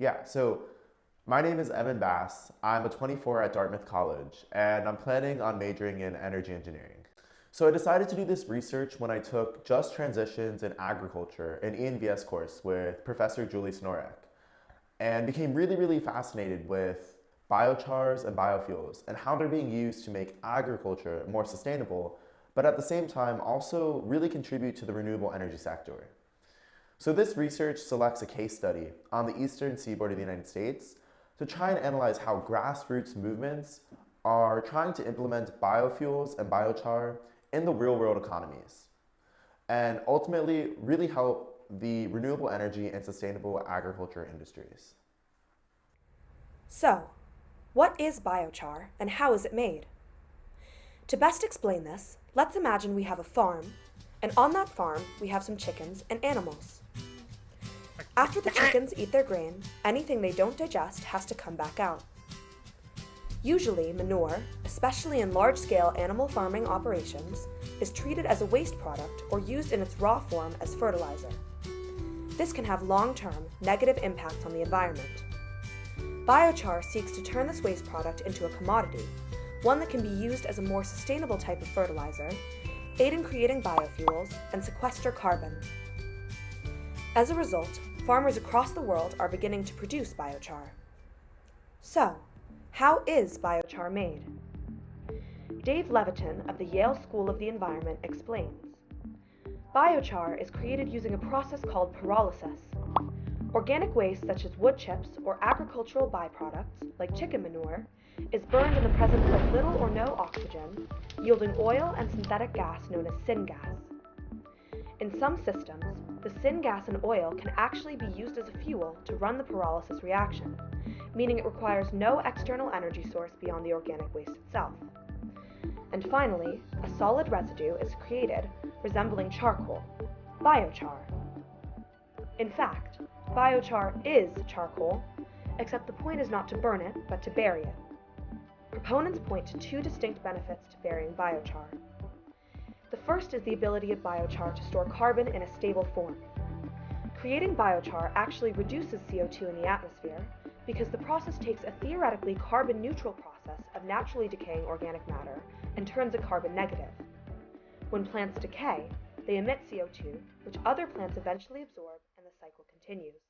Yeah, so my name is Evan Bass. I'm a 24 at Dartmouth College, and I'm planning on majoring in energy engineering. So I decided to do this research when I took Just Transitions in Agriculture, an ENVS course with Professor Julie Snorek, and became really fascinated with biochars and biofuels and how they're being used to make agriculture more sustainable, but at the same time also really contribute to the renewable energy sector. So this research selects a case study on the eastern seaboard of the United States to try and analyze how grassroots movements are trying to implement biofuels and biochar in the real world economies and ultimately really help the renewable energy and sustainable agriculture industries. So, what is biochar and how is it made? To best explain this, let's imagine we have a farm, and on that farm we have some chickens and animals. After the chickens eat their grain, anything they don't digest has to come back out. Usually, manure, especially in large-scale animal farming operations, is treated as a waste product or used in its raw form as fertilizer. This can have long-term negative impacts on the environment. Biochar seeks to turn this waste product into a commodity, one that can be used as a more sustainable type of fertilizer, aid in creating biofuels, and sequester carbon. As a result, farmers across the world are beginning to produce biochar. So, how is biochar made? Dave Levitin of the Yale School of the Environment explains. Biochar is created using a process called pyrolysis. Organic waste such as wood chips or agricultural byproducts, like chicken manure, is burned in the presence of little or no oxygen, yielding oil and synthetic gas known as syngas. In some systems, the syngas and oil can actually be used as a fuel to run the pyrolysis reaction, meaning it requires no external energy source beyond the organic waste itself. And finally, a solid residue is created resembling charcoal, biochar. In fact, biochar is charcoal, except the point is not to burn it, but to bury it. Proponents point to two distinct benefits to burying biochar. The first is the ability of biochar to store carbon in a stable form. Creating biochar actually reduces CO2 in the atmosphere because the process takes a theoretically carbon-neutral process of naturally decaying organic matter and turns it carbon negative. When plants decay, they emit CO2, which other plants eventually absorb, and the cycle continues.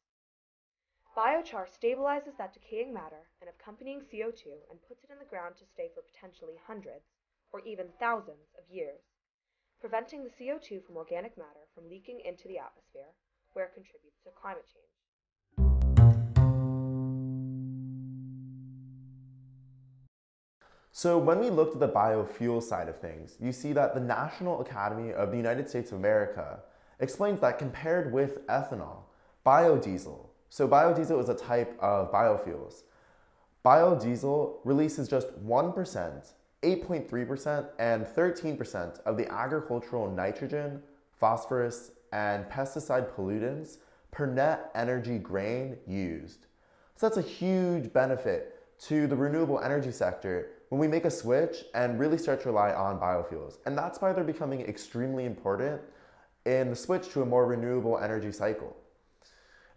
Biochar stabilizes that decaying matter and accompanying CO2 and puts it in the ground to stay for potentially hundreds, or even thousands of years, preventing the CO2 from organic matter from leaking into the atmosphere, where it contributes to climate change. So when we looked at the biofuel side of things, you see that the National Academy of the United States of America explains that compared with ethanol, biodiesel, so biodiesel is a type of biofuels, biodiesel releases just 1%, 8.3%, and 13% of the agricultural nitrogen, phosphorus, and pesticide pollutants per net energy grain used. So that's a huge benefit to the renewable energy sector when we make a switch and really start to rely on biofuels. And that's why they're becoming extremely important in the switch to a more renewable energy cycle.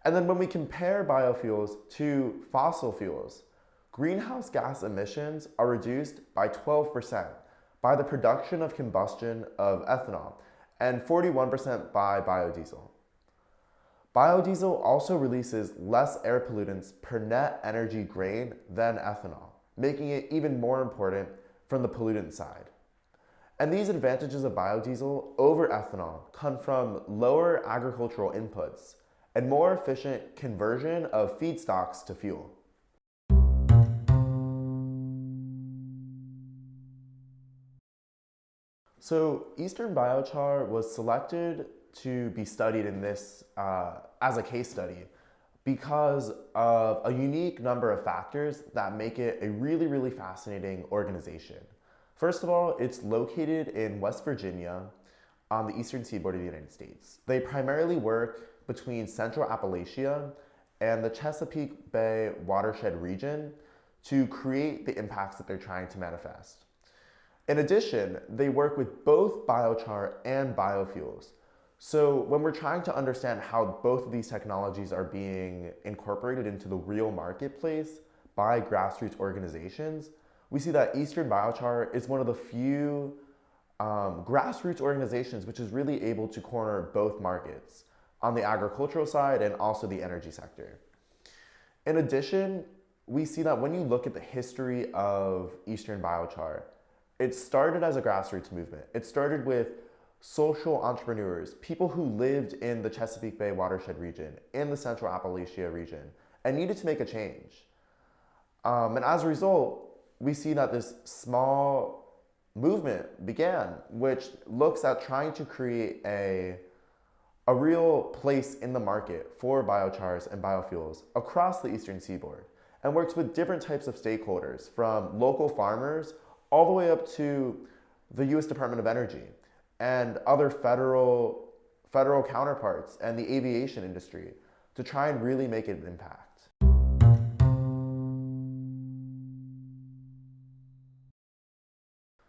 And then when we compare biofuels to fossil fuels, greenhouse gas emissions are reduced by 12% by the production of combustion of ethanol and 41% by biodiesel. Biodiesel also releases less air pollutants per net energy grain than ethanol, making it even more important from the pollutant side. And these advantages of biodiesel over ethanol come from lower agricultural inputs and more efficient conversion of feedstocks to fuel. So Eastern Biochar was selected to be studied in this as a case study because of a unique number of factors that make it a really fascinating organization. First of all, it's located in West Virginia on the eastern seaboard of the United States. They primarily work between Central Appalachia and the Chesapeake Bay watershed region to create the impacts that they're trying to manifest. In addition, they work with both biochar and biofuels. So when we're trying to understand how both of these technologies are being incorporated into the real marketplace by grassroots organizations, we see that Eastern Biochar is one of the few grassroots organizations which is really able to corner both markets on the agricultural side and also the energy sector. In addition, we see that when you look at the history of Eastern Biochar, it started as a grassroots movement. It started with social entrepreneurs, people who lived in the Chesapeake Bay watershed region, in the Central Appalachia region, and needed to make a change. And as a result, we see that this small movement began, which looks at trying to create a real place in the market for biochars and biofuels across the Eastern Seaboard, and works with different types of stakeholders, from local farmers all the way up to the US Department of Energy and other federal counterparts and the aviation industry to try and really make an impact.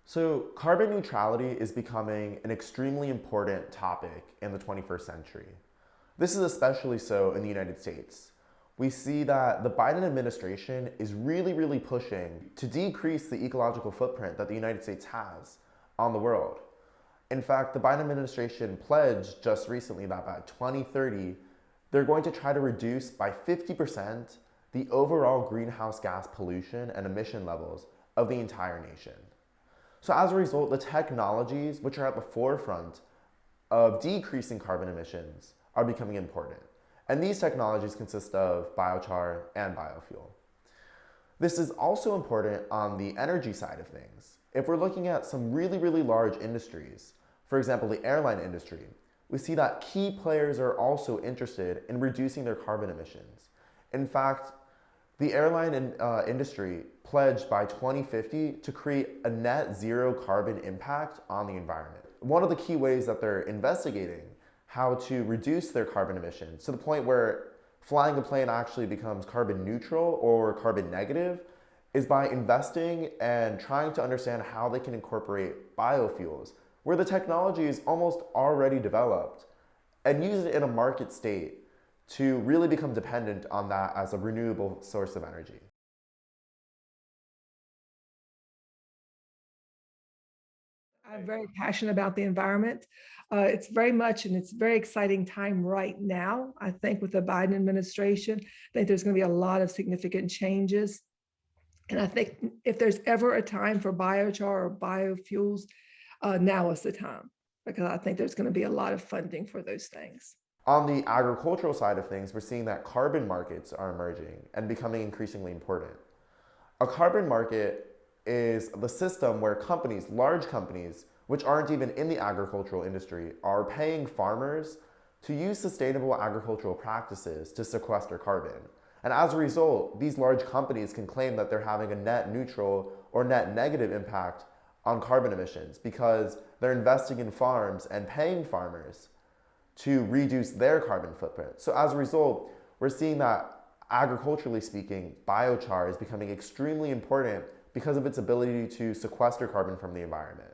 So carbon neutrality is becoming an extremely important topic in the 21st century. This is especially so in the United States. We see that the Biden administration is really pushing to decrease the ecological footprint that the United States has on the world. In fact, the Biden administration pledged just recently that by 2030, they're going to try to reduce by 50% the overall greenhouse gas pollution and emission levels of the entire nation. So as a result, the technologies which are at the forefront of decreasing carbon emissions are becoming important. And these technologies consist of biochar and biofuel. This is also important on the energy side of things. If we're looking at some really large industries, for example, the airline industry, we see that key players are also interested in reducing their carbon emissions. In fact, the airline industry pledged by 2050 to create a net zero carbon impact on the environment. One of the key ways that they're investigating how to reduce their carbon emissions to the point where flying a plane actually becomes carbon neutral or carbon negative is by investing and trying to understand how they can incorporate biofuels, where the technology is almost already developed, and use it in a market state to really become dependent on that as a renewable source of energy. I'm very passionate about the environment. It's very much, and it's a very exciting time right now. I think with the Biden administration, I think there's going to be a lot of significant changes. And I think if there's ever a time for biochar or biofuels, now is the time, because I think there's going to be a lot of funding for those things. On the agricultural side of things, we're seeing that carbon markets are emerging and becoming increasingly important. A carbon market is the system where companies, large companies, which aren't even in the agricultural industry, are paying farmers to use sustainable agricultural practices to sequester carbon. And as a result, these large companies can claim that they're having a net neutral or net negative impact on carbon emissions because they're investing in farms and paying farmers to reduce their carbon footprint. So as a result, we're seeing that agriculturally speaking, biochar is becoming extremely important because of its ability to sequester carbon from the environment.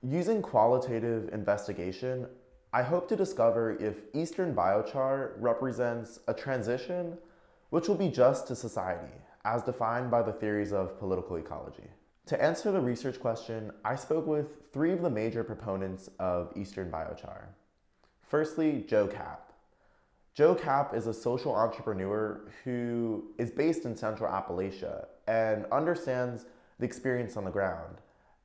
Using qualitative investigation, I hope to discover if Eastern Biochar represents a transition which will be just to society, as defined by the theories of political ecology. To answer the research question, I spoke with three of the major proponents of Eastern Biochar. Firstly, Joe KAPP. Joe KAPP is a social entrepreneur who is based in Central Appalachia and understands the experience on the ground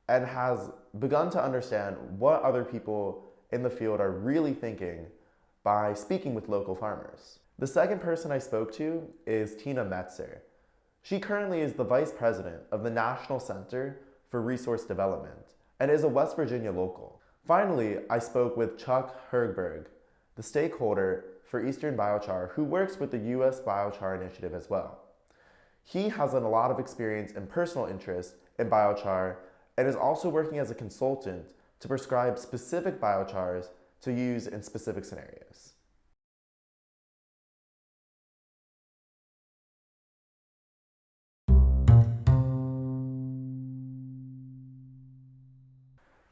and has begun to understand what other people in the field are really thinking by speaking with local farmers. The second person I spoke to is Tina METZER. She currently is the Vice President of the National Center for Resource Development and is a West Virginia local. Finally, I spoke with Chuck HEGBERG, the stakeholder for Eastern Biochar, who works with the US Biochar Initiative as well. He has a lot of experience and personal interest in biochar and is also working as a consultant to prescribe specific biochars to use in specific scenarios.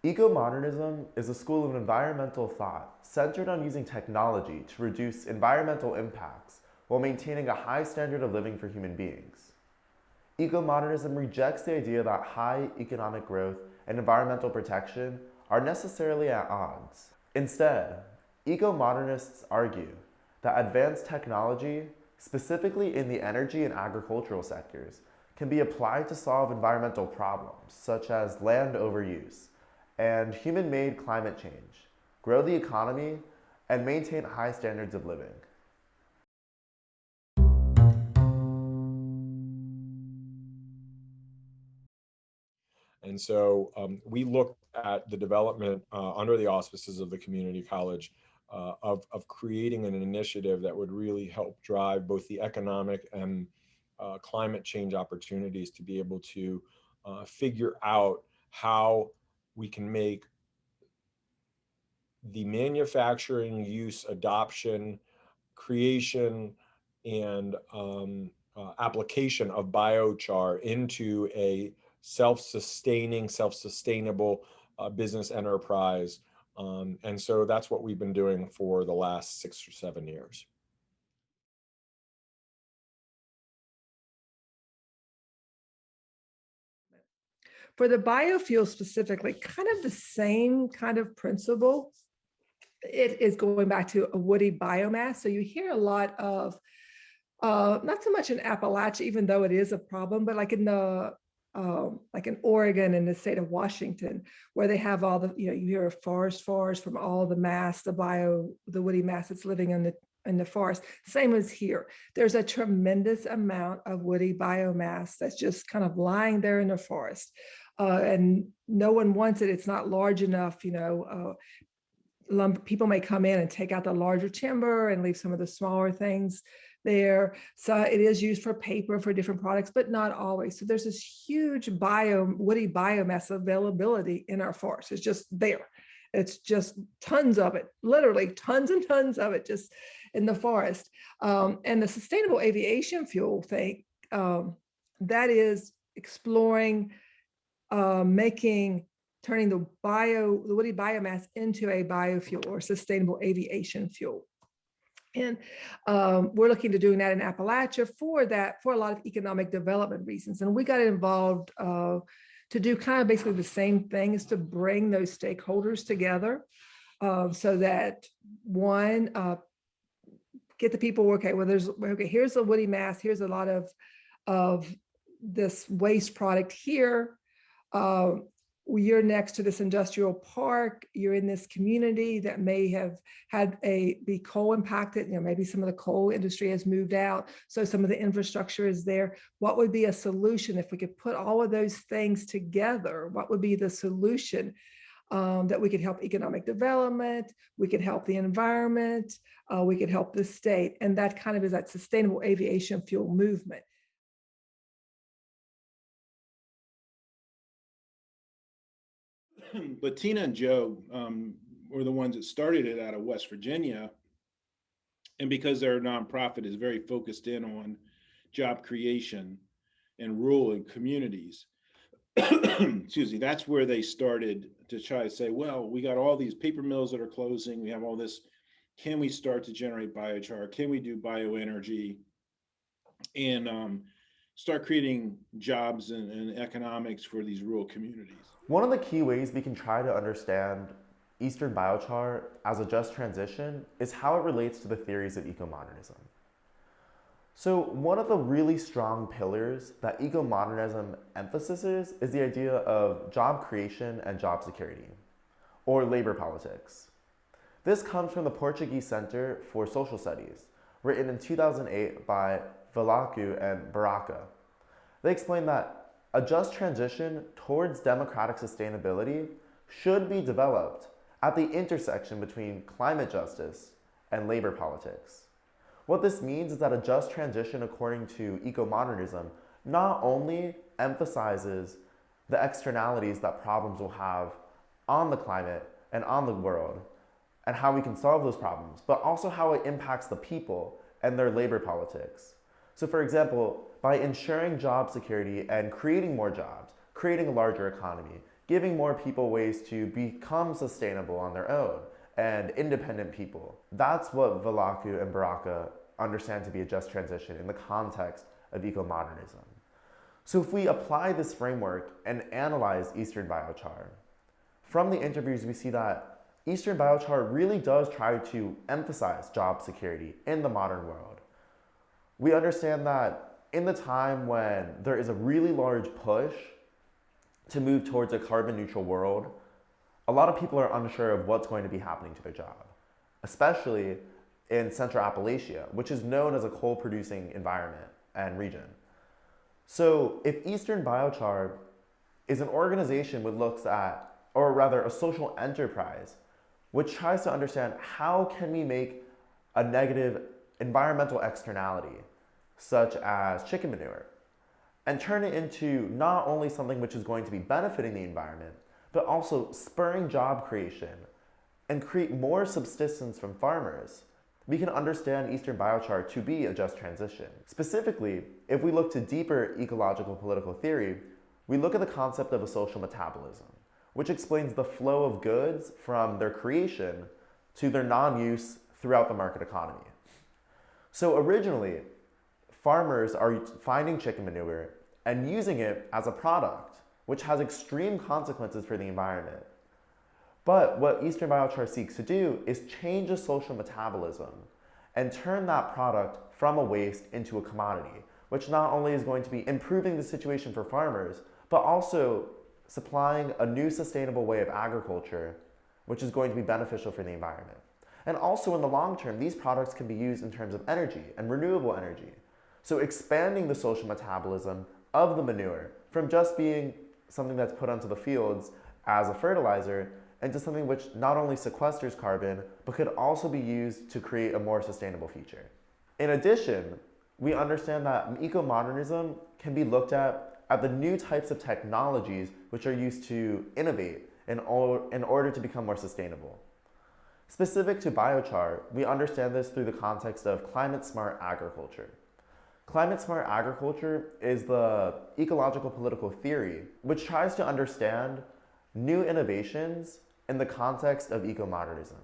Eco-modernism is a school of environmental thought centered on using technology to reduce environmental impacts while maintaining a high standard of living for human beings. Eco-modernism rejects the idea that high economic growth and environmental protection are necessarily at odds. Instead, eco-modernists argue that advanced technology, specifically in the energy and agricultural sectors, can be applied to solve environmental problems such as land overuse and human-made climate change, grow the economy, and maintain high standards of living. And so we looked at the development under the auspices of the community college of creating an initiative that would really help drive both the economic and climate change opportunities to be able to figure out how we can make the manufacturing, use, adoption, creation, and application of biochar into a self-sustaining, self-sustainable business enterprise. And so that's what we've been doing for the last 6 or 7 years. For the biofuel specifically, kind of the same kind of principle. It is going back to a woody biomass. So you hear a lot of, not so much in Appalachia, even though it is a problem, but like in the like in Oregon and the state of Washington, where they have all the, you hear of forest from all the mass, the woody mass that's living in the forest. Same as here. There's a tremendous amount of woody biomass that's just kind of lying there in the forest. And no one wants it. It's not large enough, people may come in and take out the larger timber and leave some of the smaller things there. So it is used for paper, for different products, but not always. So there's this huge woody biomass availability in our forest. It's just there. It's just tons of it, literally tons and tons of it just in the forest. And the sustainable aviation fuel thing, that is exploring, turning the woody biomass into a biofuel or sustainable aviation fuel. And we're looking to doing that in Appalachia for a lot of economic development reasons. And we got involved to do kind of basically the same thing, is to bring those stakeholders together so that one, get the people, okay, here's the woody mass, here's a lot of this waste product here. You're next to this industrial park, you're in this community that may have be coal impacted, maybe some of the coal industry has moved out, so some of the infrastructure is there. What would be a solution if we could put all of those things together? What would be the solution that we could help economic development, we could help the environment, we could help the state, and that kind of is that sustainable aviation fuel movement. But Tina and Joe were the ones that started it out of West Virginia. And because their nonprofit is very focused in on job creation in rural and communities, excuse me, that's where they started to try to say, well, we got all these paper mills that are closing, we have all this, can we start to generate biochar? Can we do bioenergy? And start creating jobs and economics for these rural communities. One of the key ways we can try to understand Eastern Biochar as a just transition is how it relates to the theories of eco-modernism. So one of the really strong pillars that eco-modernism emphasizes is the idea of job creation and job security, or labor politics. This comes from the Portuguese Center for Social Studies, written in 2008 by Velasco and Baraka. They explain that a just transition towards democratic sustainability should be developed at the intersection between climate justice and labor politics. What this means is that a just transition according to eco-modernism not only emphasizes the externalities that problems will have on the climate and on the world, and how we can solve those problems, but also how it impacts the people and their labor politics. So for example, by ensuring job security and creating more jobs, creating a larger economy, giving more people ways to become sustainable on their own and independent people. That's what Vlaku and Baraka understand to be a just transition in the context of eco-modernism. So if we apply this framework and analyze Eastern Biochar, from the interviews we see that Eastern Biochar really does try to emphasize job security in the modern world. We understand that in the time when there is a really large push to move towards a carbon neutral world, a lot of people are unsure of what's going to be happening to their job, especially in Central Appalachia, which is known as a coal producing environment and region. So if Eastern Biochar is an organization which looks at, or rather a social enterprise, which tries to understand how can we make a negative environmental externality, such as chicken manure, and turn it into not only something which is going to be benefiting the environment, but also spurring job creation and create more subsistence from farmers, we can understand Eastern Biochar to be a just transition. Specifically, if we look to deeper ecological political theory, we look at the concept of a social metabolism, which explains the flow of goods from their creation to their non-use throughout the market economy. So originally, farmers are finding chicken manure and using it as a product, which has extreme consequences for the environment. But what Eastern Biochar seeks to do is change the social metabolism and turn that product from a waste into a commodity, which not only is going to be improving the situation for farmers, but also supplying a new sustainable way of agriculture, which is going to be beneficial for the environment. And also in the long term, these products can be used in terms of energy and renewable energy. So expanding the social metabolism of the manure from just being something that's put onto the fields as a fertilizer into something which not only sequesters carbon, but could also be used to create a more sustainable future. In addition, we understand that eco-modernism can be looked at the new types of technologies which are used to innovate in order to become more sustainable. Specific to biochar, we understand this through the context of climate-smart agriculture. Climate-smart agriculture is the ecological political theory which tries to understand new innovations in the context of eco-modernism.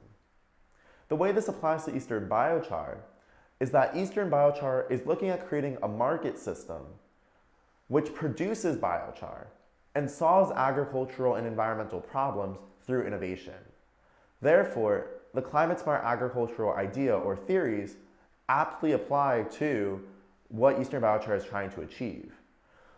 The way this applies to Eastern Biochar is that Eastern Biochar is looking at creating a market system which produces biochar and solves agricultural and environmental problems through innovation. Therefore, the climate-smart agricultural idea or theories aptly apply to what Eastern Biochar is trying to achieve.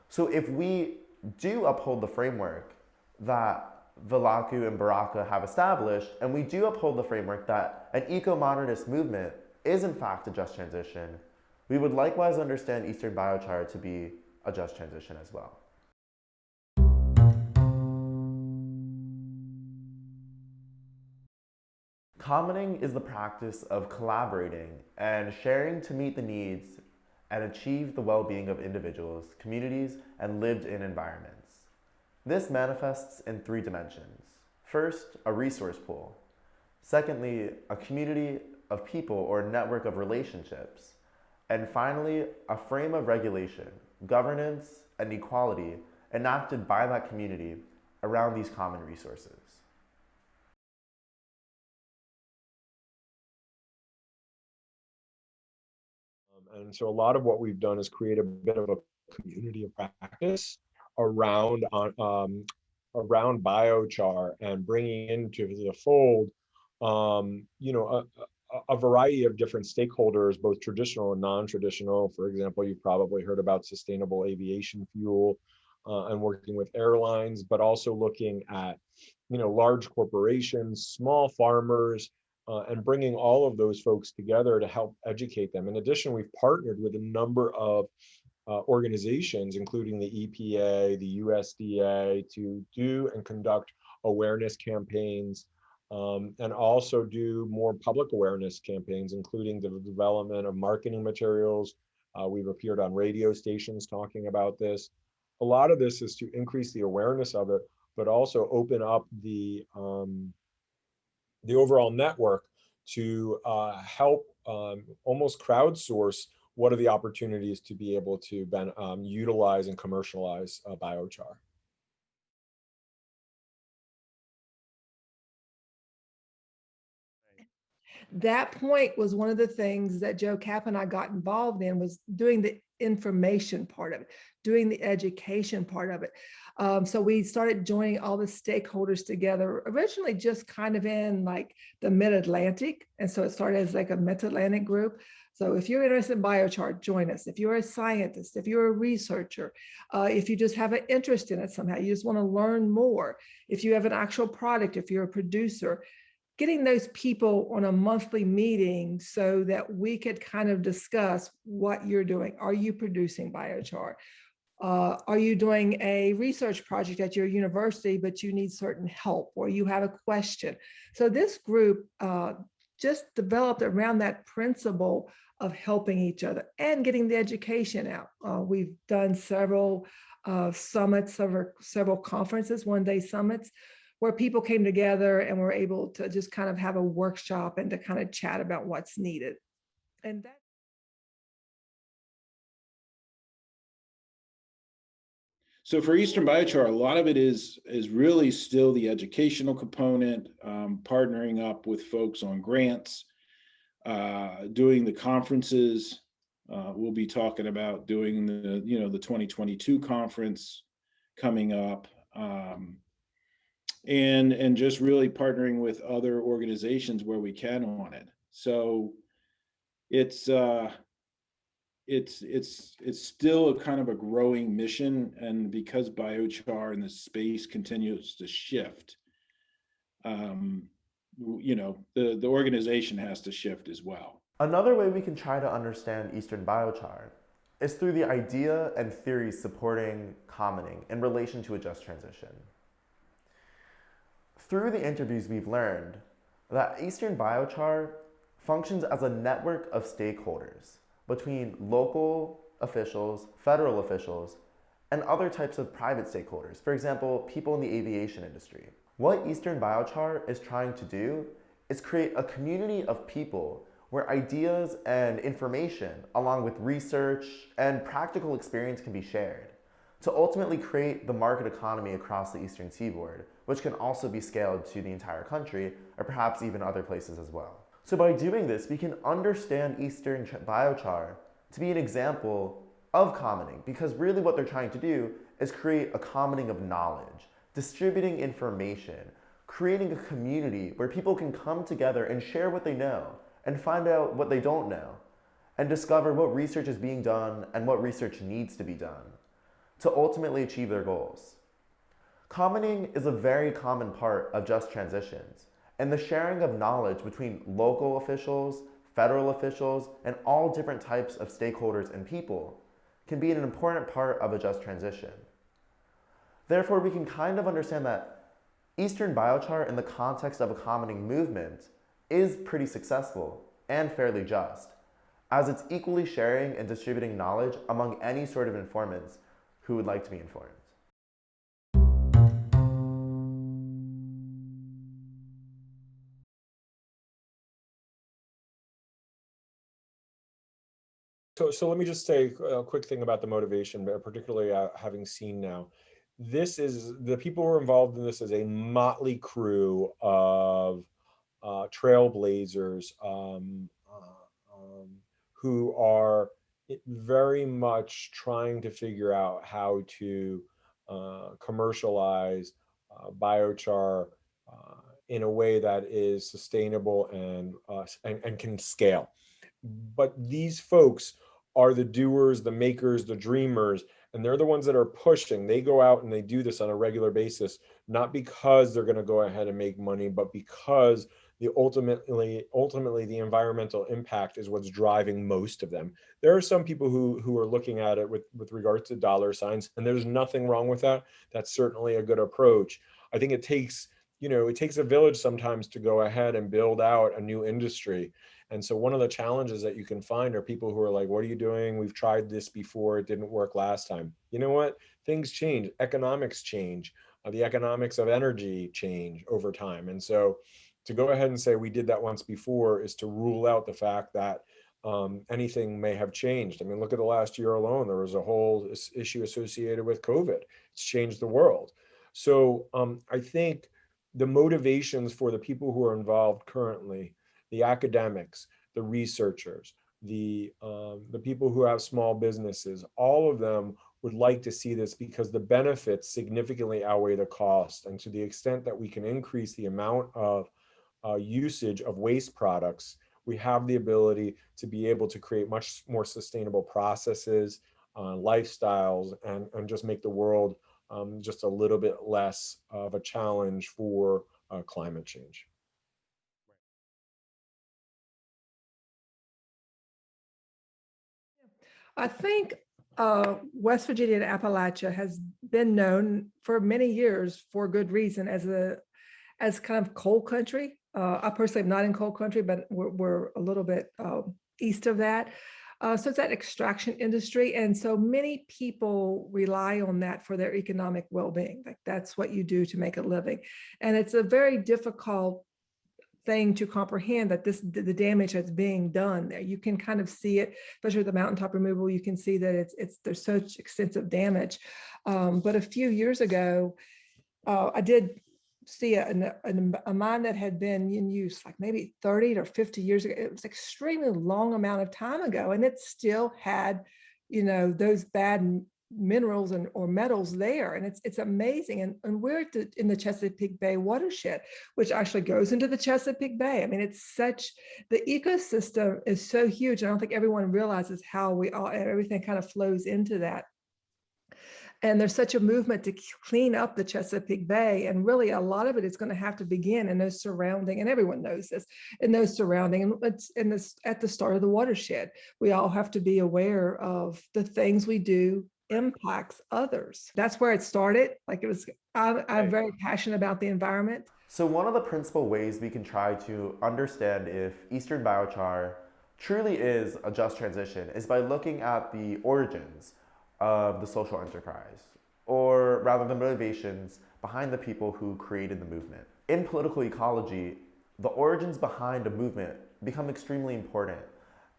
So if we do uphold the framework that Vlaku and Baraka have established, and we do uphold the framework that an eco-modernist movement is in fact a just transition, we would likewise understand Eastern Biochar to be a just transition as well. Commenting is the practice of collaborating and sharing to meet the needs and achieve the well-being of individuals, communities, and lived-in environments. This manifests in three dimensions. First, a resource pool. Secondly, a community of people or network of relationships. And finally, a frame of regulation, governance, and equality enacted by that community around these common resources. And so a lot of what we've done is create a bit of a community of practice around biochar and bringing into the fold, a variety of different stakeholders, both traditional and non-traditional. For example, you've probably heard about sustainable aviation fuel and working with airlines, but also looking at, large corporations, small farmers, and bringing all of those folks together to help educate them. In addition, we've partnered with a number of organizations, including the EPA, the USDA, to do and conduct awareness campaigns, and also do more public awareness campaigns, including the development of marketing materials. We've appeared on radio stations talking about this. A lot of this is to increase the awareness of it, but also open up the overall network to help almost crowdsource what are the opportunities to be able to utilize and commercialize biochar. That point was one of the things that Joe KAPP and I got involved in, was doing the information part of it, doing the education part of it. So we started joining all the stakeholders together, originally just kind of in like the mid-Atlantic. And so it started as like a mid-Atlantic group. So if you're interested in biochar, join us. If you're a scientist, if you're a researcher, if you just have an interest in it somehow, you just want to learn more, if you have an actual product, if you're a producer, getting those people on a monthly meeting so that we could kind of discuss what you're doing. Are you producing biochar? Are you doing a research project at your university, but you need certain help, or you have a question? So this group just developed around that principle of helping each other and getting the education out. We've done several summits, several conferences, one-day summits, where people came together and were able to just kind of have a workshop and to kind of chat about what's needed. And that. So for Eastern Biochar, a lot of it is really still the educational component, partnering up with folks on grants, doing the conferences. We'll be talking about doing the 2022 conference coming up, and just really partnering with other organizations where we can on it. So it's still a kind of a growing mission, and because biochar in the space continues to shift, the organization has to shift as well. Another way we can try to understand Eastern Biochar is through the idea and theories supporting commoning in relation to a just transition. Through the interviews, we've learned that Eastern Biochar functions as a network of stakeholders between local officials, federal officials, and other types of private stakeholders, for example, people in the aviation industry. What Eastern Biochar is trying to do is create a community of people where ideas and information, along with research and practical experience, can be shared to ultimately create the market economy across the Eastern Seaboard, which can also be scaled to the entire country or perhaps even other places as well. So by doing this, we can understand Eastern Biochar to be an example of commoning, because really what they're trying to do is create a commoning of knowledge, distributing information, creating a community where people can come together and share what they know and find out what they don't know and discover what research is being done and what research needs to be done to ultimately achieve their goals. Commoning is a very common part of just transitions, and the sharing of knowledge between local officials, federal officials, and all different types of stakeholders and people can be an important part of a just transition. Therefore, we can kind of understand that Eastern Biochar in the context of a commoning movement is pretty successful and fairly just, as it's equally sharing and distributing knowledge among any sort of informants who would like to be informed. So let me just say a quick thing about the motivation, particularly having seen now. This is, the people who are involved in this is a motley crew of trailblazers who are very much trying to figure out how to commercialize biochar in a way that is sustainable and can scale. But these folks are the doers, the makers, the dreamers, and they're the ones that are pushing. They go out and they do this on a regular basis, not because they're going to go ahead and make money, but because ultimately the environmental impact is what's driving most of them. There are some people who are looking at it with regards to dollar signs, and there's nothing wrong with that. That's certainly a good approach. I think it takes a village sometimes to go ahead and build out a new industry. And so one of the challenges that you can find are people who are like, what are you doing? We've tried this before. It didn't work last time. You know what? Things change. Economics change. The economics of energy change over time. And so to go ahead and say we did that once before is to rule out the fact that anything may have changed. I mean, look at the last year alone. There was a whole issue associated with COVID. It's changed the world. So I think the motivations for the people who are involved currently the academics, the researchers, the people who have small businesses, all of them would like to see this because the benefits significantly outweigh the cost. And to the extent that we can increase the amount of usage of waste products, we have the ability to be able to create much more sustainable processes, lifestyles, and just make the world just a little bit less of a challenge for climate change. I think West Virginia and Appalachia has been known for many years for good reason as kind of coal country. I personally am not in coal country, but we're a little bit east of that. So it's that extraction industry. And so many people rely on that for their economic well-being. Like that's what you do to make a living. And it's a very difficult thing to comprehend that the damage that's being done there. You can kind of see it, especially with the mountaintop removal. You can see that there's such extensive damage. But a few years ago, I did see a mine that had been in use like maybe 30 or 50 years ago. It was an extremely long amount of time ago, and it still had, those bad minerals or metals there, and it's amazing. And we're in the Chesapeake Bay watershed, which actually goes into the Chesapeake Bay. I mean, the ecosystem is so huge. I don't think everyone realizes how everything kind of flows into that. And there's such a movement to clean up the Chesapeake Bay. And really a lot of it is going to have to begin in those surrounding, and everyone knows this, in those surrounding, and it's at the start of the watershed. We all have to be aware of the things we do impacts others. That's where it started. I'm very passionate about the environment. So one of the principal ways we can try to understand if Eastern Biochar truly is a just transition is by looking at the origins of the social enterprise, or rather the motivations behind the people who created the movement. In political ecology, the origins behind a movement become extremely important,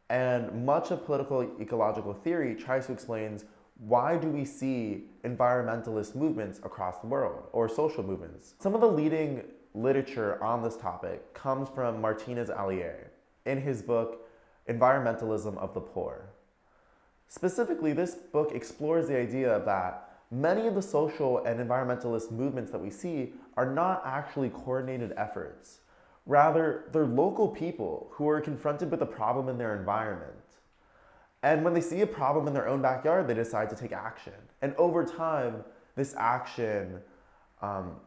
and much of political ecological theory tries to explain why do we see environmentalist movements across the world, or social movements. Some of the leading literature on this topic comes from Martinez Allier in his book Environmentalism of the Poor. Specifically, this book explores the idea that many of the social and environmentalist movements that we see are not actually coordinated efforts. Rather, they're local people who are confronted with a problem in their environment. And when they see a problem in their own backyard, they decide to take action. And over time, this action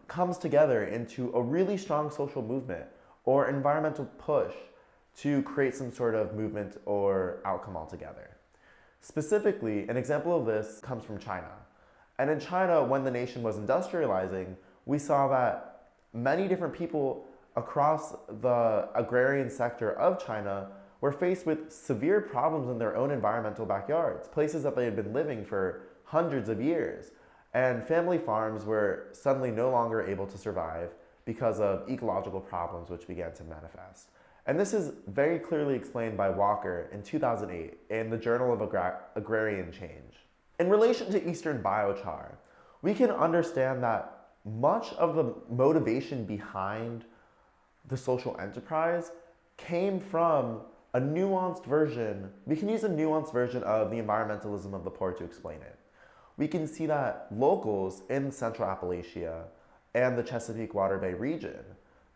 comes together into a really strong social movement or environmental push to create some sort of movement or outcome altogether. Specifically, an example of this comes from China. And in China, when the nation was industrializing, we saw that many different people across the agrarian sector of China were faced with severe problems in their own environmental backyards, places that they had been living for hundreds of years. And family farms were suddenly no longer able to survive because of ecological problems which began to manifest. And this is very clearly explained by Walker in 2008 in the Journal of Agrarian Change. In relation to Eastern Biochar, we can understand that much of the motivation behind the social enterprise came from a nuanced version. We can use a nuanced version of the environmentalism of the poor to explain it. We can see that locals in Central Appalachia and the Chesapeake Water Bay region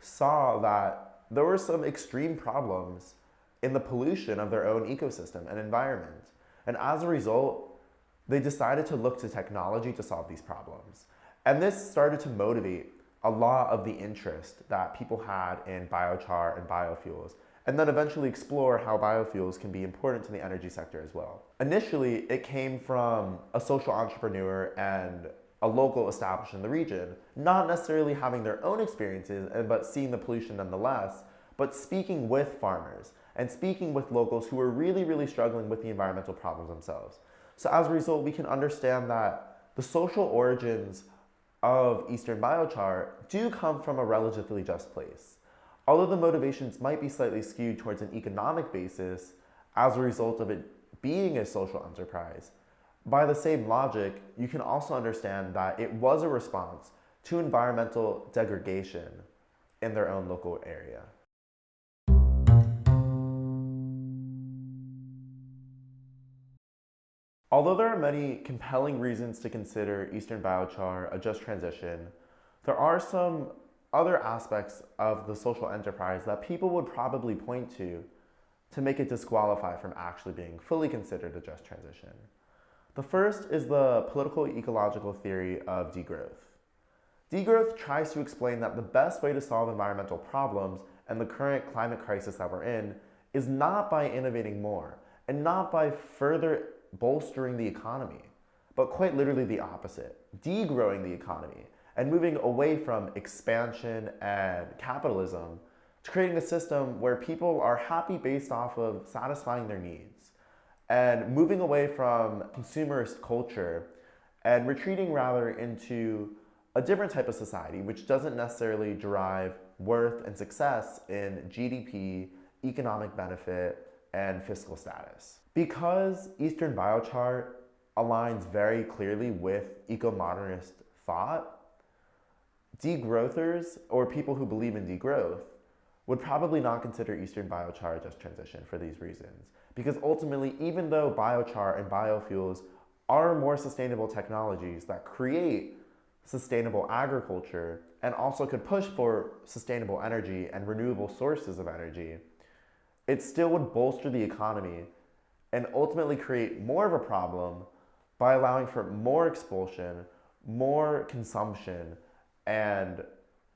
saw that there were some extreme problems in the pollution of their own ecosystem and environment. And as a result, they decided to look to technology to solve these problems. And this started to motivate a lot of the interest that people had in biochar and biofuels, and then eventually explore how biofuels can be important to the energy sector as well. Initially, it came from a social entrepreneur and a local established in the region, not necessarily having their own experiences, but seeing the pollution nonetheless, but speaking with farmers and speaking with locals who were really, really struggling with the environmental problems themselves. So as a result, we can understand that the social origins of Eastern Biochar do come from a relatively just place. Although the motivations might be slightly skewed towards an economic basis as a result of it being a social enterprise, by the same logic, you can also understand that it was a response to environmental degradation in their own local area. Although there are many compelling reasons to consider Eastern Biochar a just transition, there are some other aspects of the social enterprise that people would probably point to make it disqualify from actually being fully considered a just transition. The first is the political ecological theory of degrowth. Degrowth tries to explain that the best way to solve environmental problems and the current climate crisis that we're in is not by innovating more and not by further bolstering the economy, but quite literally the opposite, degrowing the economy and moving away from expansion and capitalism to creating a system where people are happy based off of satisfying their needs and moving away from consumerist culture and retreating rather into a different type of society which doesn't necessarily derive worth and success in GDP, economic benefit, and fiscal status. Because Eastern Biochar aligns very clearly with eco-modernist thought, degrowthers, or people who believe in degrowth, would probably not consider Eastern Biochar a just transition for these reasons. Because ultimately, even though biochar and biofuels are more sustainable technologies that create sustainable agriculture and also could push for sustainable energy and renewable sources of energy, it still would bolster the economy and ultimately create more of a problem by allowing for more expulsion, more consumption, and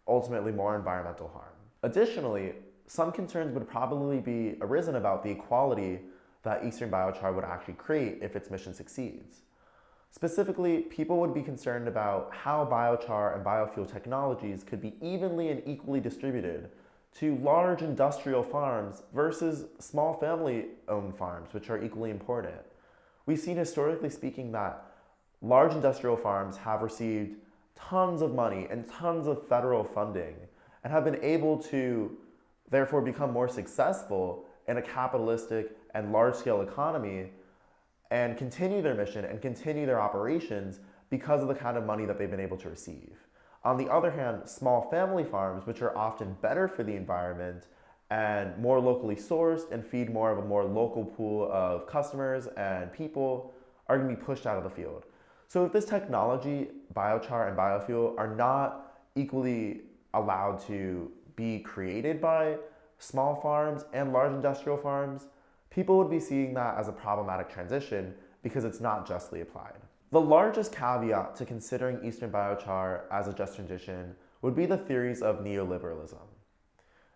ultimately more environmental harm. Additionally, some concerns would probably be arisen about the equality that Eastern Biochar would actually create if its mission succeeds. Specifically, people would be concerned about how biochar and biofuel technologies could be evenly and equally distributed to large industrial farms versus small family-owned farms, which are equally important. We've seen historically speaking that large industrial farms have received tons of money and tons of federal funding and have been able to therefore become more successful in a capitalistic and large-scale economy and continue their mission and continue their operations because of the kind of money that they've been able to receive. On the other hand, small family farms, which are often better for the environment and more locally sourced and feed more of a more local pool of customers and people, are going to be pushed out of the field. So if this technology, biochar and biofuel, are not equally allowed to be created by small farms and large industrial farms, people would be seeing that as a problematic transition because it's not justly applied. The largest caveat to considering Eastern Biochar as a just transition would be the theories of neoliberalism.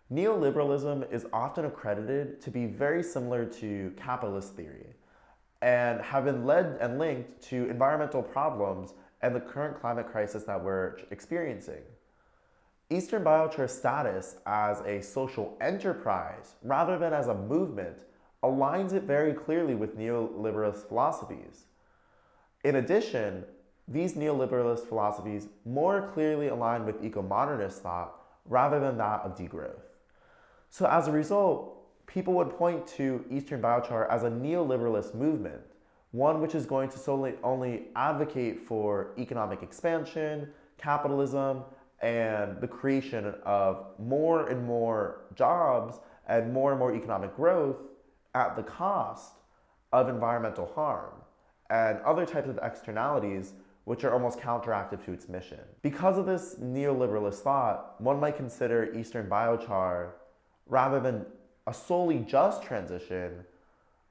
Neoliberalism is often accredited to be very similar to capitalist theory and have been led and linked to environmental problems and the current climate crisis that we're experiencing. Eastern Biochar's status as a social enterprise rather than as a movement aligns it very clearly with neoliberalist philosophies. In addition, these neoliberalist philosophies more clearly align with eco-modernist thought rather than that of degrowth. So as a result, people would point to Eastern Biochar as a neoliberalist movement, one which is going to solely only advocate for economic expansion, capitalism, and the creation of more and more jobs and more economic growth at the cost of environmental harm and other types of externalities which are almost counteractive to its mission. Because of this neoliberalist thought, one might consider Eastern Biochar, rather than a solely just transition,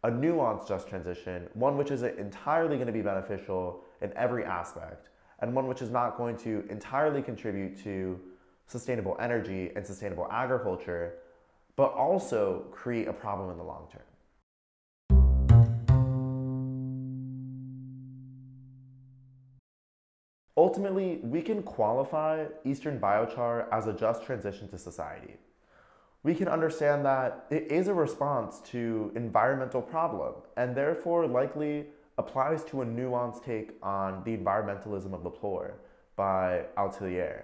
a nuanced just transition, one which is entirely going to be beneficial in every aspect, and one which is not going to entirely contribute to sustainable energy and sustainable agriculture, but also create a problem in the long term. Ultimately, we can qualify Eastern Biochar as a just transition to society. We can understand that it is a response to environmental problem and therefore likely applies to a nuanced take on the environmentalism of the poor by Althusser.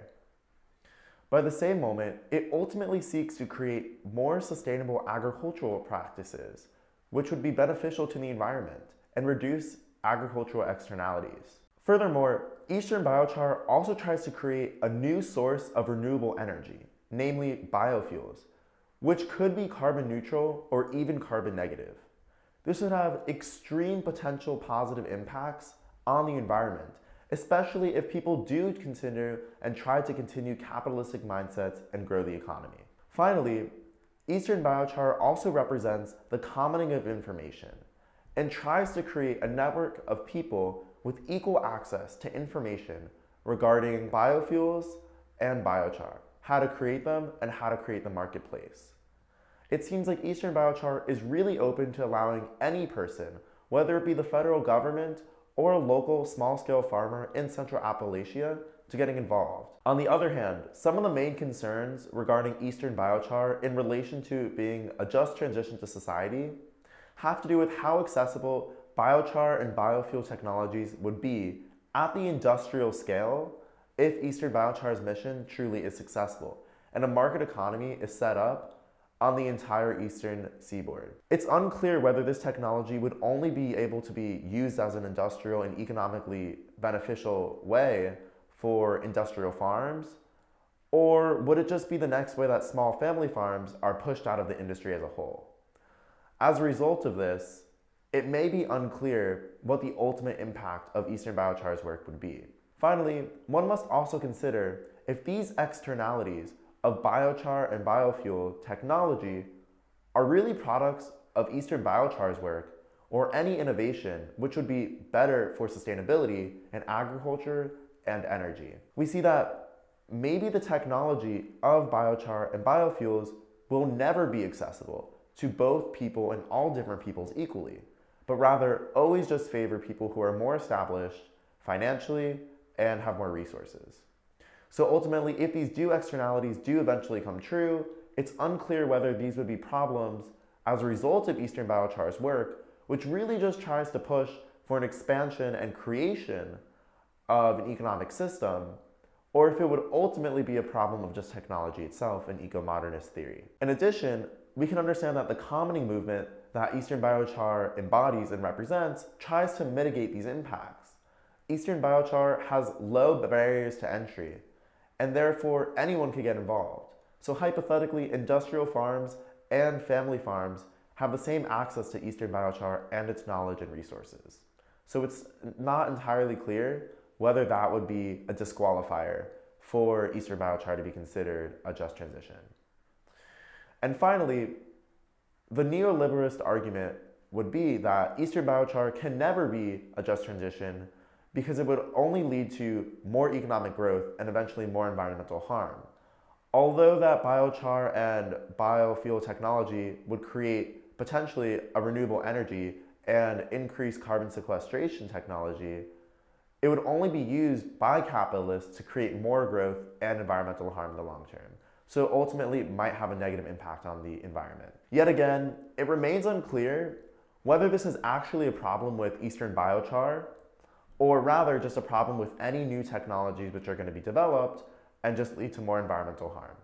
By the same moment, it ultimately seeks to create more sustainable agricultural practices, which would be beneficial to the environment and reduce agricultural externalities. Furthermore, Eastern Biochar also tries to create a new source of renewable energy, namely biofuels, which could be carbon neutral or even carbon negative. This would have extreme potential positive impacts on the environment, especially if people do consider and try to continue capitalistic mindsets and grow the economy. Finally, Eastern Biochar also represents the commoning of information and tries to create a network of people with equal access to information regarding biofuels and biochar, how to create them and how to create the marketplace. It seems like Eastern Biochar is really open to allowing any person, whether it be the federal government or a local small-scale farmer in Central Appalachia, to getting involved. On the other hand, some of the main concerns regarding Eastern Biochar in relation to it being a just transition to society have to do with how accessible biochar and biofuel technologies would be at the industrial scale if Eastern Biochar's mission truly is successful and a market economy is set up on the entire eastern seaboard. It's unclear whether this technology would only be able to be used as an industrial and economically beneficial way for industrial farms, or would it just be the next way that small family farms are pushed out of the industry as a whole? As a result of this, it may be unclear what the ultimate impact of Eastern Biochar's work would be. Finally, one must also consider if these externalities of biochar and biofuel technology are really products of Eastern Biochar's work or any innovation which would be better for sustainability in agriculture and energy. We see that maybe the technology of biochar and biofuels will never be accessible to both people and all different peoples equally, but rather always just favor people who are more established financially and have more resources. So ultimately, if these externalities do eventually come true, it's unclear whether these would be problems as a result of Eastern Biochar's work, which really just tries to push for an expansion and creation of an economic system, or if it would ultimately be a problem of just technology itself in eco-modernist theory. In addition, we can understand that the commoning movement that Eastern Biochar embodies and represents tries to mitigate these impacts. Eastern Biochar has low barriers to entry, and therefore anyone can get involved. So hypothetically, industrial farms and family farms have the same access to Eastern Biochar and its knowledge and resources. So it's not entirely clear whether that would be a disqualifier for Eastern Biochar to be considered a just transition. And finally, the neoliberalist argument would be that Eastern Biochar can never be a just transition because it would only lead to more economic growth and eventually more environmental harm. Although that biochar and biofuel technology would create potentially a renewable energy and increase carbon sequestration technology, it would only be used by capitalists to create more growth and environmental harm in the long term. So ultimately, it might have a negative impact on the environment. Yet again, it remains unclear whether this is actually a problem with Eastern Biochar, or rather just a problem with any new technologies which are going to be developed and just lead to more environmental harm.